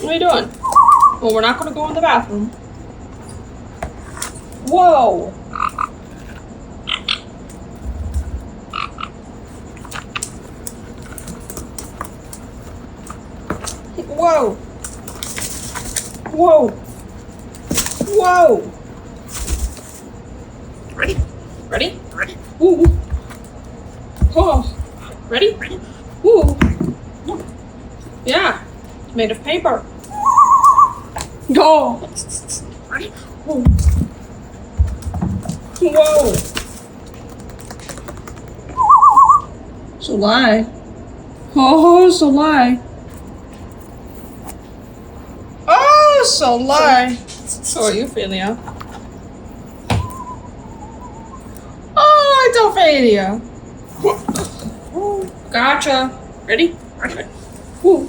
What are you doing? Well, we're not going to go in the bathroom. Whoa! Whoa! Whoa! Whoa! Ready? Ready? Ready? Woo! Oh! Ready? Ready? Woo! Yeah! It's made of paper. Go! Ready? Whoa! Whoa! So lie. Oh, so lie. Oh, so lie. So are you, Ophelia? Oh, it's Ophelia. Gotcha. Ready? Ready? Woo.